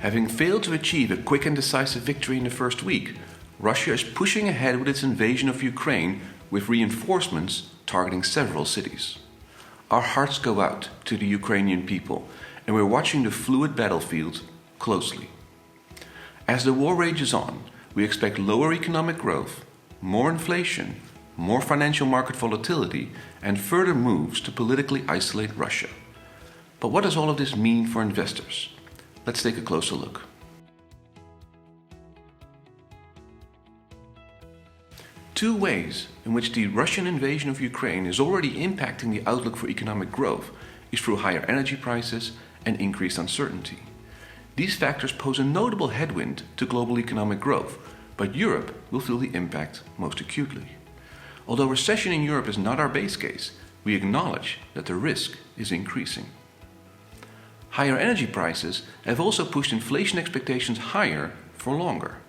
Having failed to achieve a quick and decisive victory in the first week, Russia is pushing ahead with its invasion of Ukraine with reinforcements targeting several cities. Our hearts go out to the Ukrainian people, and we're watching the fluid battlefield closely. As the war rages on, we expect lower economic growth, more inflation, more financial market volatility, and further moves to politically isolate Russia. But what does all of this mean for investors? Let's take a closer look. Two ways in which the Russian invasion of Ukraine is already impacting the outlook for economic growth is through higher energy prices and increased uncertainty. These factors pose a notable headwind to global economic growth, but Europe will feel the impact most acutely. Although recession in Europe is not our base case, we acknowledge that the risk is increasing. Higher energy prices have also pushed inflation expectations higher for longer.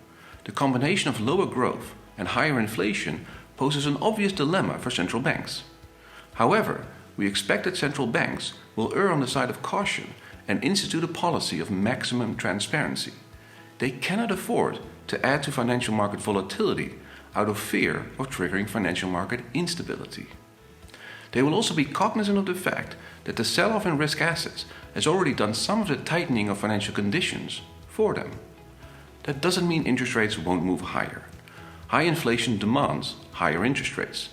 The combination of lower growth and higher inflation poses an obvious dilemma for central banks. However, we expect that central banks will err on the side of caution and institute a policy of maximum transparency. They cannot afford to add to financial market volatility out of fear of triggering financial market instability. They will also be cognizant of the fact that the sell-off in risk assets has already done some of the tightening of financial conditions for them. That doesn't mean interest rates won't move higher. High inflation demands higher interest rates,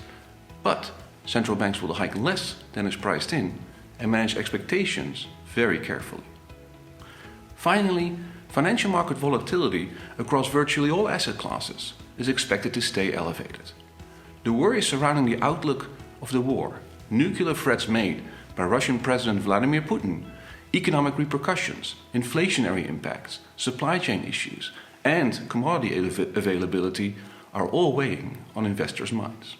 but central banks will hike less than is priced in and manage expectations very carefully. Finally, financial market volatility across virtually all asset classes is expected to stay elevated. The worries surrounding the outlook of the war, nuclear threats made by Russian President Vladimir Putin, economic repercussions, inflationary impacts, supply chain issues, and commodity availability are all weighing on investors' minds.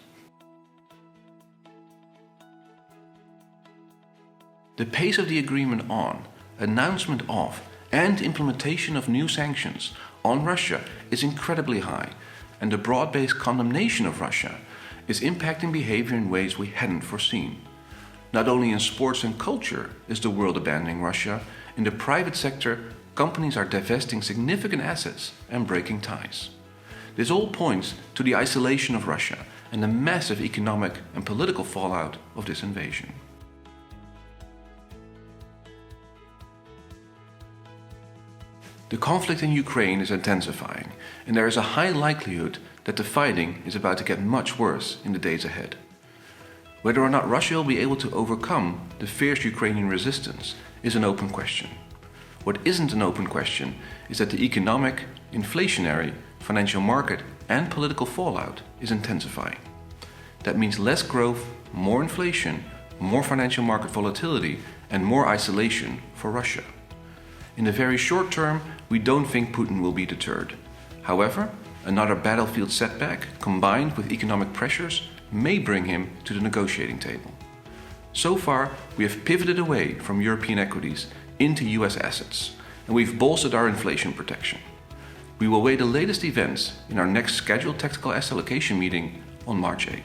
The pace of the agreement on, announcement of, and implementation of new sanctions on Russia is incredibly high, and the broad-based condemnation of Russia is impacting behavior in ways we hadn't foreseen. Not only in sports and culture is the world abandoning Russia, in the private sector, companies are divesting significant assets and breaking ties. This all points to the isolation of Russia and the massive economic and political fallout of this invasion. The conflict in Ukraine is intensifying, and there is a high likelihood that the fighting is about to get much worse in the days ahead. Whether or not Russia will be able to overcome the fierce Ukrainian resistance is an open question. What isn't an open question is that the economic, inflationary, financial market and political fallout is intensifying. That means less growth, more inflation, more financial market volatility, and more isolation for Russia. In the very short term, we don't think Putin will be deterred. However, another battlefield setback combined with economic pressures may bring him to the negotiating table. So far, we have pivoted away from European equities into US assets, and we've bolstered our inflation protection. We will weigh the latest events in our next scheduled tactical asset allocation meeting on March 8.